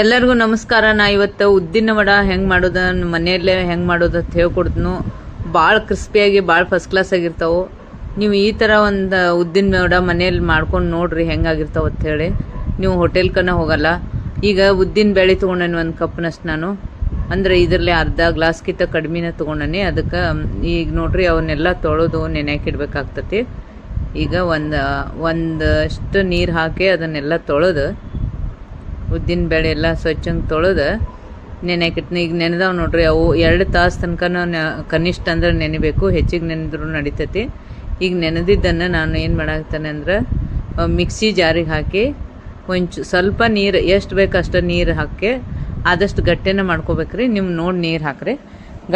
ಎಲ್ಲರಿಗೂ ನಮಸ್ಕಾರ. ನಾ ಇವತ್ತು ಉದ್ದಿನ ವಡ ಹೆಂಗೆ ಮಾಡೋದು ಮನೆಯಲ್ಲೇ ಹೆಂಗೆ ಮಾಡೋದು ಅಂತ ಹೇಳ್ಕೊಡ್ತನು. ಭಾಳ ಕ್ರಿಸ್ಪಿಯಾಗಿ ಭಾಳ ಫಸ್ಟ್ ಕ್ಲಾಸ್ ಆಗಿರ್ತಾವೆ. ನೀವು ಈ ಥರ ಒಂದು ಉದ್ದಿನ ವಡ ಮನೆಯಲ್ಲಿ ಮಾಡ್ಕೊಂಡು ನೋಡ್ರಿ ಹೆಂಗಾಗಿರ್ತಾವೆ ಅಂತ ಹೇಳಿ. ನೀವು ಹೋಟೆಲ್ಕನ ಹೋಗಲ್ಲ. ಈಗ ಉದ್ದಿನ ಬೇಳೆ ತೊಗೊಂಡೇನಿ ಒಂದು ಕಪ್ನಷ್ಟು ನಾನು, ಅಂದರೆ ಇದರಲ್ಲಿ ಅರ್ಧ ಗ್ಲಾಸ್ಗಿಂತ ಕಡಿಮೆನೇ ತೊಗೊಂಡೇನಿ. ಅದಕ್ಕೆ ಈಗ ನೋಡ್ರಿ ಅವನ್ನೆಲ್ಲ ತೊಳೆದು ನೆನೆಯಾಕಿಡ್ಬೇಕಾಗ್ತತಿ. ಈಗ ಒಂದಷ್ಟು ನೀರು ಹಾಕಿ ಅದನ್ನೆಲ್ಲ ತೊಳೆದು ಉದ್ದಿನ ಬೇಳೆ ಎಲ್ಲ ಸ್ವಚ್ಛಂಗೆ ತೊಳೆದು ನೆನೆಯಾಕಿಟ್ನಿ. ಈಗ ನೆನೆದಾವ್ ನೋಡ್ರಿ. ಅವು 2 ತಾಸು ತನಕ ಕನಿಷ್ಠ ಅಂದ್ರೆ ನೆನೆಬೇಕು, ಹೆಚ್ಚಿಗೆ ನೆನೆದ್ರೂ ನಡಿತೈತಿ. ಈಗ ನೆನೆದಿದ್ದನ್ನು ನಾನು ಏನು ಮಾಡಾಕ್ತೇನೆ ಅಂದ್ರೆ ಮಿಕ್ಸಿ ಜಾರಿಗೆ ಹಾಕಿ ಸ್ವಲ್ಪ ನೀರು, ಎಷ್ಟು ಬೇಕು ಅಷ್ಟು ನೀರು ಹಾಕಿ ಆದಷ್ಟು ಗಟ್ಟಿನ ಮಾಡ್ಕೋಬೇಕ್ರಿ. ನೀವು ನೋಡಿ ನೀರು ಹಾಕ್ರಿ,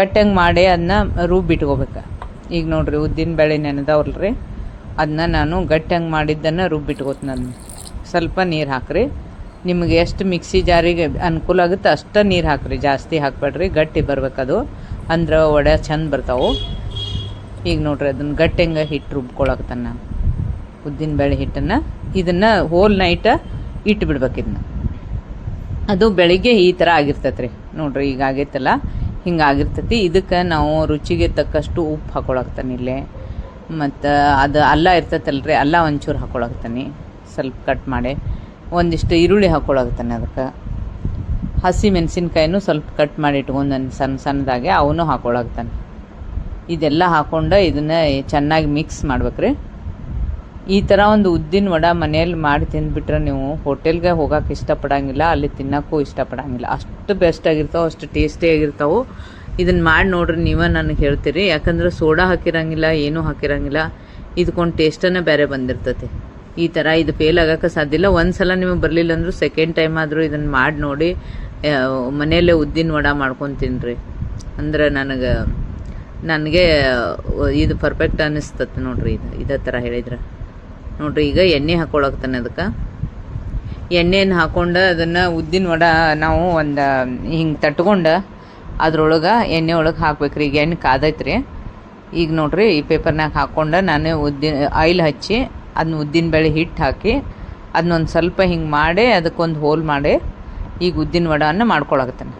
ಗಟ್ಟಿಯಂಗೆ ಮಾಡಿ ಅದನ್ನ ರುಬ್ಬಿಟ್ಕೋಬೇಕು. ಈಗ ನೋಡ್ರಿ ಉದ್ದಿನ ಬೇಳೆ ನೆನೆದವ್ರಲ್ರಿ, ಅದನ್ನ ನಾನು ಗಟ್ಟಿಯಂಗೆ ಮಾಡಿದ್ದನ್ನು ರುಬ್ಬಿಟ್ಕೋತೀನಿ. ಅದನ್ನ ಸ್ವಲ್ಪ ನೀರು ಹಾಕ್ರಿ. ನಿಮಗೆ ಎಷ್ಟು ಮಿಕ್ಸಿ ಜಾರಿಗೆ ಅನುಕೂಲ ಆಗುತ್ತೆ ಅಷ್ಟು ನೀರು ಹಾಕ್ರಿ, ಜಾಸ್ತಿ ಹಾಕ್ಬೇಡ್ರಿ. ಗಟ್ಟಿ ಬರ್ಬೇಕದು, ಅಂದ್ರೆ ವಡೆ ಚಂದ ಬರ್ತಾವೆ. ಈಗ ನೋಡ್ರಿ ಅದನ್ನು ಗಟ್ಟಿಂಗೆ ಹಿಟ್ಟು ರುಬ್ಕೊಳಕ್ತಾನೆ ನಾನು ಉದ್ದಿನ ಬೇಳೆ ಹಿಟ್ಟನ್ನು. ಇದನ್ನು ಹೋಲ್ ನೈಟ್ ಇಟ್ಟು ಬಿಡ್ಬೇಕು. ಇದನ್ನ ಅದು ಬೆಳಿಗ್ಗೆ ಈ ಥರ ಆಗಿರ್ತೈತೆ ರೀ. ನೋಡ್ರಿ ಈಗ ಆಗೈತಲ್ಲ, ಹಿಂಗೆ ಆಗಿರ್ತೈತಿ. ಇದಕ್ಕೆ ನಾವು ರುಚಿಗೆ ತಕ್ಕಷ್ಟು ಉಪ್ಪು ಹಾಕೊಳಕ್ತಾನೆ ಇಲ್ಲೇ. ಮತ್ತು ಅದು ಅಲ್ಲ ಇರ್ತೈತಲ್ರಿ, ಅಲ್ಲ ಒಂಚೂರು ಹಾಕೊಳಕ್ತಾನೆ ಸ್ವಲ್ಪ ಕಟ್ ಮಾಡಿ. ಒಂದಿಷ್ಟು ಈರುಳ್ಳಿ ಹಾಕೊಳಕ್ತಾನೆ. ಅದಕ್ಕೆ ಹಸಿ ಮೆಣಸಿನ್ಕಾಯಿನೂ ಸ್ವಲ್ಪ ಕಟ್ ಮಾಡಿ ಇಟ್ಕೊಂಡು ಸಣ್ಣದಾಗೆ ಅವನು ಹಾಕೊಳಕ್ತಾನೆ. ಇದೆಲ್ಲ ಹಾಕ್ಕೊಂಡು ಇದನ್ನು ಚೆನ್ನಾಗಿ ಮಿಕ್ಸ್ ಮಾಡ್ಬೇಕ್ರಿ. ಈ ಥರ ಒಂದು ಉದ್ದಿನ ವಡ ಮನೆಯಲ್ಲಿ ಮಾಡಿ ತಿಂದುಬಿಟ್ರೆ ನೀವು ಹೋಟೆಲ್ಗೆ ಹೋಗೋಕೆ ಇಷ್ಟಪಡೋಂಗಿಲ್ಲ, ಅಲ್ಲಿ ತಿನ್ನೋಕ್ಕೂ ಇಷ್ಟಪಡೋಂಗಿಲ್ಲ. ಅಷ್ಟು ಬೆಸ್ಟಾಗಿರ್ತಾವೆ, ಅಷ್ಟು ಟೇಸ್ಟಿಯಾಗಿರ್ತಾವೆ. ಇದನ್ನು ಮಾಡಿ ನೋಡ್ರಿ, ನೀವೇ ನನಗೆ ಹೇಳ್ತೀರಿ. ಯಾಕಂದ್ರೆ ಸೋಡಾ ಹಾಕಿರಂಗಿಲ್ಲ, ಏನೂ ಹಾಕಿರಂಗಿಲ್ಲ. ಇದಕ್ಕೊಂದು ಟೇಸ್ಟನ್ನು ಬೇರೆ ಬಂದಿರ್ತೈತಿ. ಈ ಥರ ಇದು ಫೇಲ್ ಆಗೋಕ್ಕೆ ಸಾಧ್ಯ ಇಲ್ಲ. ಒಂದು ಸಲ ನಿಮಗೆ ಬರಲಿಲ್ಲ ಅಂದರೂ ಸೆಕೆಂಡ್ ಟೈಮ್ ಆದರೂ ಇದನ್ನು ಮಾಡಿ ನೋಡಿ ಮನೆಯಲ್ಲೇ ಉದ್ದಿನ ವಡ ಮಾಡ್ಕೊಂಡು ತಿನ್ನಿರಿ. ಅಂದ್ರೆ ನನಗೆ ಇದು ಪರ್ಫೆಕ್ಟ್ ಅನ್ನಿಸ್ತತಿ ನೋಡ್ರಿ. ಇದೇ ಥರ ಹೇಳಿದ್ರೆ ನೋಡ್ರಿ. ಈಗ ಎಣ್ಣೆ ಹಾಕ್ಕೊಳಕ್ತಾನೆ. ಅದಕ್ಕೆ ಎಣ್ಣೆಯನ್ನು ಹಾಕ್ಕೊಂಡು ಅದನ್ನು ಉದ್ದಿನ ವಡ ನಾವು ಒಂದು ಹಿಂಗೆ ತಟ್ಕೊಂಡು ಅದ್ರೊಳಗೆ ಎಣ್ಣೆ ಒಳಗೆ ಹಾಕ್ಬೇಕ್ರಿ. ಈಗ ಎಣ್ಣೆ ಕಾದೈತ್ರಿ. ಈಗ ನೋಡ್ರಿ ಈ ಪೇಪರ್ನಾಗ ಹಾಕ್ಕೊಂಡು ನಾನು ಆಯಿಲ್ ಹಚ್ಚಿ ಅದನ್ನ ಉದ್ದಿನ ಬೇಳೆ ಹಿಟ್ಟು ಹಾಕಿ ಅದನ್ನೊಂದು ಸ್ವಲ್ಪ ಹಿಂಗೆ ಮಾಡಿ ಅದಕ್ಕೊಂದು ಹೋಲ್ ಮಾಡಿ ಈಗ ಉದ್ದಿನ ವಡವನ್ನು ಮಾಡ್ಕೊಳಕತ್ತಾನೆ.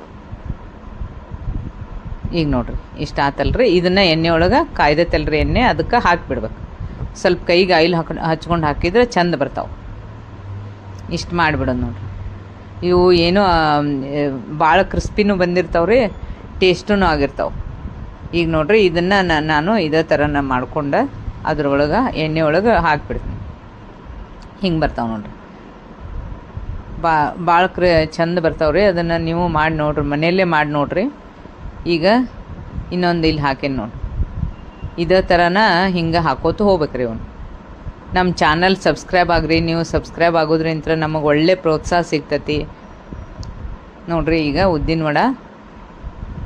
ಈಗ ನೋಡ್ರಿ ಇಷ್ಟ ಆತಲ್ರಿ. ಇದನ್ನು ಎಣ್ಣೆ ಒಳಗೆ ಕಾಯ್ದೈತಲ್ರಿ ಎಣ್ಣೆ, ಅದಕ್ಕೆ ಹಾಕಿಬಿಡ್ಬೇಕು. ಸ್ವಲ್ಪ ಕೈಗೆ ಆಯಿಲ್ ಹಚ್ಕೊಂಡು ಹಾಕಿದ್ರೆ ಚಂದ ಬರ್ತಾವೆ. ಇಷ್ಟು ಮಾಡಿಬಿಡೋದು ನೋಡ್ರಿ. ಇವು ಏನೋ ಭಾಳ ಕ್ರಿಸ್ಪಿನೂ ಬಂದಿರ್ತಾವ್ರಿ, ಟೇಸ್ಟೂ ಆಗಿರ್ತಾವೆ. ಈಗ ನೋಡ್ರಿ ಇದನ್ನು ನಾನು ಇದೇ ಥರನ ಮಾಡ್ಕೊಂಡು ಅದ್ರೊಳಗೆ ಎಣ್ಣೆ ಒಳಗೆ ಹಾಕಿಬಿಡ್ತೀನಿ. ಹಿಂಗೆ ಬರ್ತಾವೆ ನೋಡ್ರಿ. ಭಾಳ ಚಂದ ಬರ್ತಾವ್ರಿ. ಅದನ್ನು ನೀವು ಮಾಡಿ ನೋಡ್ರಿ, ಮನೆಯಲ್ಲೇ ಮಾಡಿ ನೋಡ್ರಿ. ಈಗ ಇನ್ನೊಂದು ಇಲ್ಲಿ ಹಾಕೇನಿ ನೋಡ್ರಿ. ಇದೇ ಥರನ ಹಿಂಗೆ ಹಾಕೋತು ಹೋಗ್ಬೇಕ್ರಿ. ಅವನು ನಮ್ಮ ಚಾನಲ್ ಸಬ್ಸ್ಕ್ರೈಬ್ ಆಗ್ರಿ. ನೀವು ಸಬ್ಸ್ಕ್ರೈಬ್ ಆಗೋದ್ರಿಂತ ನಮಗೆ ಒಳ್ಳೆ ಪ್ರೋತ್ಸಾಹ ಸಿಗ್ತತಿ ನೋಡ್ರಿ. ಈಗ ಉದ್ದಿನ ವಡ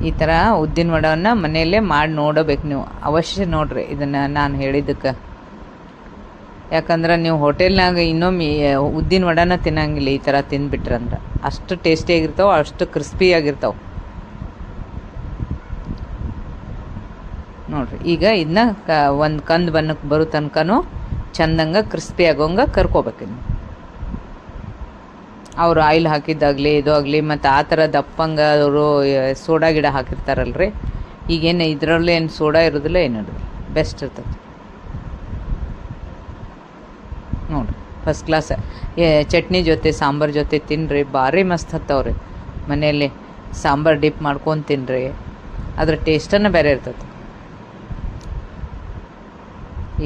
ಈ ಥರ ಉದ್ದಿನ ವಡವನ್ನು ಮನೆಯಲ್ಲೇ ಮಾಡಿ ನೋಡಬೇಕು ನೀವು. ಅವಶ್ಯ ನೋಡ್ರಿ ಇದನ್ನು ನಾನು ಹೇಳಿದ್ದಕ್ಕೆ. ಯಾಕಂದ್ರೆ ನೀವು ಹೋಟೆಲ್ನಾಗ ಇನ್ನೊಮ್ಮೆ ಉದ್ದಿನ ವಡನ ತಿನ್ನಂಗಿಲ್ಲ ಈ ಥರ ತಿಂದುಬಿಟ್ರಂದ್ರೆ. ಅಷ್ಟು ಟೇಸ್ಟಿಯಾಗಿರ್ತಾವೆ, ಅಷ್ಟು ಕ್ರಿಸ್ಪಿಯಾಗಿರ್ತಾವೆ ನೋಡ್ರಿ. ಈಗ ಇದನ್ನ ಒಂದು ಕಂದು ಬಣ್ಣಕ್ಕೆ ಬರೋ ತನಕನೂ ಚಂದಂಗೆ ಕ್ರಿಸ್ಪಿ ಆಗೋಂಗೆ ಕರ್ಕೋಬೇಕು. ಅವರು ಆಯಿಲ್ ಹಾಕಿದ್ದಾಗಲಿ ಇದು ಆಗಲಿ, ಮತ್ತು ಆ ಥರ ದಪ್ಪಂಗೆ ಅವರು ಸೋಡಾ ಗಿಡ ಹಾಕಿರ್ತಾರಲ್ರಿ. ಈಗೇನು ಇದರಲ್ಲಿ ಏನು ಸೋಡಾ ಇರೋದಿಲ್ಲ, ಏನಿರೋದಿಲ್ಲ, ಬೆಸ್ಟ್ ಇರ್ತದೆ ನೋಡಿರಿ. ಫಸ್ಟ್ ಕ್ಲಾಸ್ ಚಟ್ನಿ ಜೊತೆ ಸಾಂಬಾರು ಜೊತೆ ತಿನ್ನಿರಿ, ಭಾರಿ ಮಸ್ತ್ ಹತ್ತವ್ರಿ. ಮನೆಯಲ್ಲಿ ಸಾಂಬಾರು ಡಿಪ್ ಮಾಡ್ಕೊಂಡು ತಿನ್ನಿರಿ, ಅದ್ರ ಟೇಸ್ಟನ್ನು ಬೇರೆ ಇರ್ತದೆ.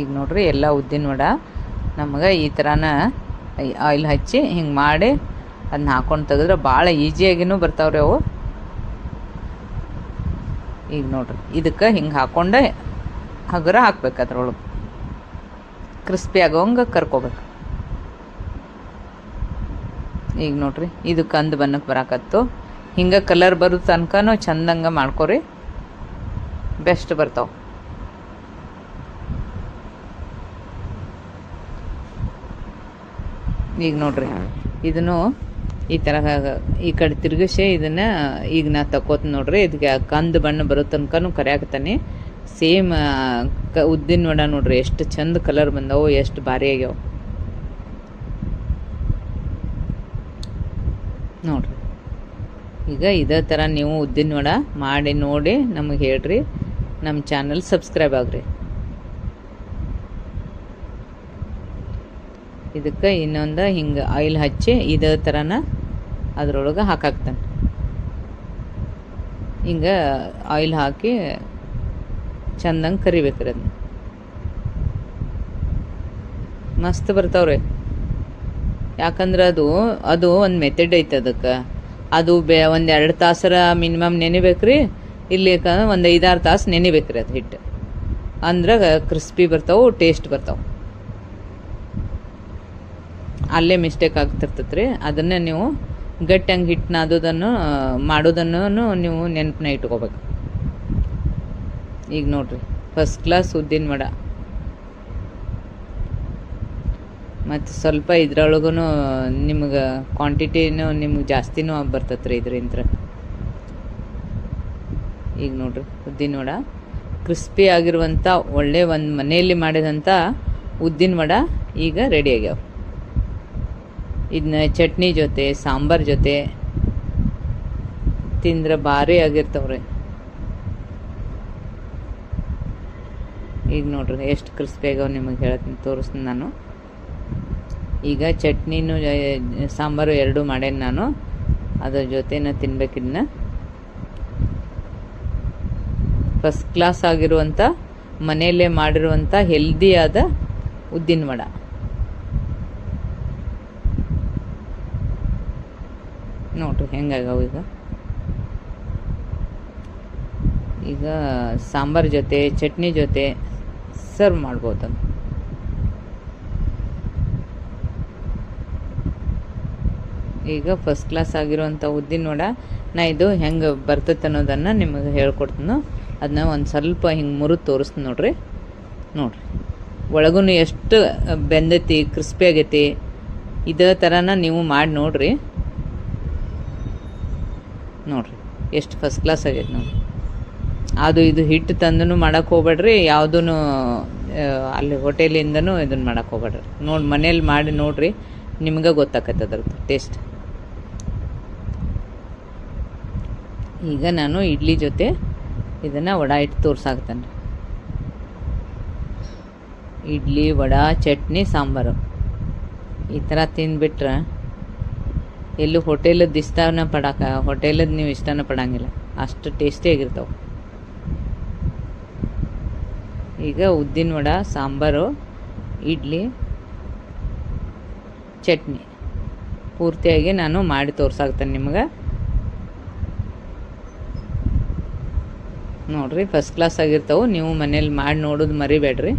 ಈಗ ನೋಡ್ರಿ ಎಲ್ಲ ಉದ್ದಿನ ವಡ ನಮಗೆ ಈ ಥರನ ಆಯಿಲ್ ಹಚ್ಚಿ ಹಿಂಗೆ ಮಾಡಿ ಅದನ್ನ ಹಾಕ್ಕೊಂಡು ತೆಗೆದ್ರೆ ಭಾಳ ಈಸಿಯಾಗಿನೂ ಬರ್ತಾವ್ರಿ ಅವು. ಈಗ ನೋಡ್ರಿ ಇದಕ್ಕೆ ಹಿಂಗೆ ಹಾಕ್ಕೊಂಡೆ ಹಗುರ ಹಾಕ್ಬೇಕು, ಅದ್ರೊಳಗೆ ಕ್ರಿಸ್ಪಿ ಆಗೋಂಗೆ ಕರ್ಕೋಬೇಕು. ಈಗ ನೋಡ್ರಿ ಇದು ಕಂದು ಬಣ್ಣಕ್ಕೆ ಬರಾಕತ್ತು. ಹಿಂಗೆ ಕಲರ್ ಬರೋ ತನಕನೂ ಚಂದಂಗೆ ಮಾಡ್ಕೊರಿ, ಬೆಸ್ಟ್ ಬರ್ತಾವೆ. ಈಗ ನೋಡ್ರಿ ಇದನ್ನು ಈ ಥರ ಈ ಕಡೆ ತಿರುಗಿಸಿ ಇದನ್ನು ಈಗ ನಾ ತಗೋತೀನಿ ನೋಡ್ರಿ. ಇದಕ್ಕೆ ಕಂದು ಬಣ್ಣ ಬರೋ ತನಕನೂ ಕರಿಯಾಕತ್ತಾನೆ. ಸೇಮ್ ಉದ್ದಿನ ವಡ ನೋಡ್ರಿ ಎಷ್ಟು ಚಂದ ಕಲರ್ ಬಂದವು, ಎಷ್ಟು ಭಾರಿ ಆಗ್ಯಾವ ನೋಡ್ರಿ. ಈಗ ಇದೇ ಥರ ನೀವು ಉದ್ದಿನ ವಡೆ ಮಾಡಿ ನೋಡಿ ನಮಗೆ ಹೇಳ್ರಿ. ನಮ್ಮ ಚಾನಲ್ ಸಬ್ಸ್ಕ್ರೈಬ್ ಆಗ್ರಿ. ಇದಕ್ಕೆ ಇನ್ನೊಂದು ಹಿಂಗೆ ಆಯಿಲ್ ಹಚ್ಚಿ ಇದೇ ಥರನ ಅದ್ರೊಳಗೆ ಹಾಕಾಕ್ತಾನೆ. ಹಿಂಗೆ ಆಯಿಲ್ ಹಾಕಿ ಚಂದಂಗೆ ಕರಿಬೇಕ್ರಿ. ಅದನ್ನ ಮಸ್ತ್ ಬರ್ತಾವ್ರಿ. ಯಾಕಂದ್ರೆ ಅದು ಒಂದು ಮೆಥಡ್ ಐತೆ. ಅದಕ್ಕೆ ಅದು ಒಂದು 2 ತಾಸರ ಮಿನಿಮಮ್ ನೆನಿಬೇಕ್ರಿ. ಇಲ್ಲಿ ಒಂದು 5-6 ತಾಸು ನೆನಿಬೇಕ್ರಿ ಅದು ಹಿಟ್ಟು. ಅಂದ್ರೆ ಕ್ರಿಸ್ಪಿ ಬರ್ತಾವೆ, ಟೇಸ್ಟ್ ಬರ್ತಾವೆ. ಅಲ್ಲೇ ಮಿಸ್ಟೇಕ್ ಆಗ್ತಿರ್ತೈತೆ ರೀ. ಅದನ್ನೇ ನೀವು ಗಟ್ಟಿಯಂಗೆ ಹಿಟ್ಟು ನಾದೋದನ್ನು ಮಾಡೋದನ್ನು ನೀವು ನೆನಪನ್ನ ಇಟ್ಕೋಬೇಕು. ಈಗ ನೋಡ್ರಿ, ಫಸ್ಟ್ ಕ್ಲಾಸ್ ಉದ್ದಿನ ವಡೆ. ಮತ್ತು ಸ್ವಲ್ಪ ಇದ್ರೊಳಗೂ ನಿಮ್ಗೆ ಕ್ವಾಂಟಿಟಿನೂ ನಿಮ್ಗೆ ಜಾಸ್ತಿನೂ ಬರ್ತೈತೆ ರೀ ಇದರಿಂದ. ಈಗ ನೋಡ್ರಿ, ಉದ್ದಿನ ವಡೆ ಕ್ರಿಸ್ಪಿ ಆಗಿರುವಂಥ ಒಳ್ಳೆ ಒಂದು ಮನೆಯಲ್ಲಿ ಮಾಡಿದಂಥ ಉದ್ದಿನ ವಡೆ ಈಗ ರೆಡಿ ಆಗ್ಯಾವ. ಇದನ್ನ ಚಟ್ನಿ ಜೊತೆ, ಸಾಂಬಾರ್ ಜೊತೆ ತಿಂದ್ರೆ ಭಾರಿ ಆಗಿರ್ತಾವ್ರಿ. ಈಗ ನೋಡ್ರಿ ಎಷ್ಟು ಕ್ರಿಸ್ಪಿ ಆಗ್ಯಾವ ನಿಮಗೆ ಹೇಳ್ತೀನಿ, ತೋರಿಸ್ತೀನಿ ನಾನು. ಈಗ ಚಟ್ನಿನೂ ಸಾಂಬಾರು ಎರಡೂ ಮಾಡೇನಿ ನಾನು. ಅದ್ರ ಜೊತೆನ ತಿನ್ಬೇಕಿದ್ನ. ಫಸ್ಟ್ ಕ್ಲಾಸ್ ಆಗಿರುವಂಥ ಮನೆಯಲ್ಲೇ ಮಾಡಿರುವಂಥ ಹೆಲ್ದಿಯಾದ ಉದ್ದಿನ ವಡೆ. ನೋಡ್ರಿ ಹೆಂಗಾಗವು. ಈಗ ಸಾಂಬಾರ್ ಜೊತೆ, ಚಟ್ನಿ ಜೊತೆ ಸರ್ವ್ ಮಾಡ್ಬೋದು. ಈಗ ಫಸ್ಟ್ ಕ್ಲಾಸ್ ಆಗಿರುವಂಥ ಉದ್ದಿನ ವಡೆ ಇದು ಹೆಂಗೆ ಬರ್ತೈತೆ ಅನ್ನೋದನ್ನು ನಿಮಗೆ ಹೇಳ್ಕೊಡ್ತೀನಿ. ಅದನ್ನ ಒಂದು ಸ್ವಲ್ಪ ಹಿಂಗೆ ಮುರಿದು ತೋರಿಸ್ತೀನಿ ನೋಡ್ರಿ. ಒಳಗೂ ಎಷ್ಟು ಬೆಂದೈತಿ, ಕ್ರಿಸ್ಪಿ ಆಗೈತಿ. ಇದೇ ಥರನ ನೀವು ಮಾಡಿ ನೋಡ್ರಿ ಎಷ್ಟು ಫಸ್ಟ್ ಕ್ಲಾಸ್ ಆಗೈತೆ ನೋಡ್ರಿ. ಇದು ಹಿಟ್ಟು ತಂದೂ ಮಾಡೋಕ್ಕೆ ಹೋಗ್ಬೇಡ್ರಿ. ಯಾವುದೂ ಅಲ್ಲಿ ಹೋಟೆಲಿಂದನೂ ಇದನ್ನು ಮಾಡೋಕ್ಕೆ ಹೋಗ್ಬೇಡ್ರಿ. ಮನೇಲಿ ಮಾಡಿ ನೋಡ್ರಿ, ನಿಮ್ಗೆ ಗೊತ್ತಾಗತ್ತೆ ಅದ್ರದ್ದು ಟೇಸ್ಟ್. ಈಗ ನಾನು ಇಡ್ಲಿ ಜೊತೆ ಇದನ್ನು ವಡೆ ಇಟ್ಟು ತೋರ್ಸಾಕ್ತೇನೆ. ಇಡ್ಲಿ, ವಡೆ, ಚಟ್ನಿ, ಸಾಂಬಾರು ಈ ಥರ ತಿಂದುಬಿಟ್ರೆ ಎಲ್ಲೂ ಹೋಟೆಲದ್ದು ಹೋಟೆಲದ್ದು ನೀವು ಇಷ್ಟನ ಪಡಂಗಿಲ್ಲ, ಅಷ್ಟು ಟೇಸ್ಟಿಯಾಗಿರ್ತಾವೆ. ಈಗ ಉದ್ದಿನ ವಡೆ, ಸಾಂಬಾರು, ಇಡ್ಲಿ, ಚಟ್ನಿ ಪೂರ್ತಿಯಾಗಿ ನಾನು ಮಾಡಿ ತೋರ್ಸಾಕ್ತೇನೆ ನಿಮ್ಗೆ. ನೋಡ್ರಿ ಫಸ್ಟ್ ಕ್ಲಾಸ್ ಆಗಿರ್ತಾವೆ. ನೀವು ಮನೇಲಿ ಮಾಡಿ ನೋಡೋದು ಮರಿಬೇಡ್ರಿ.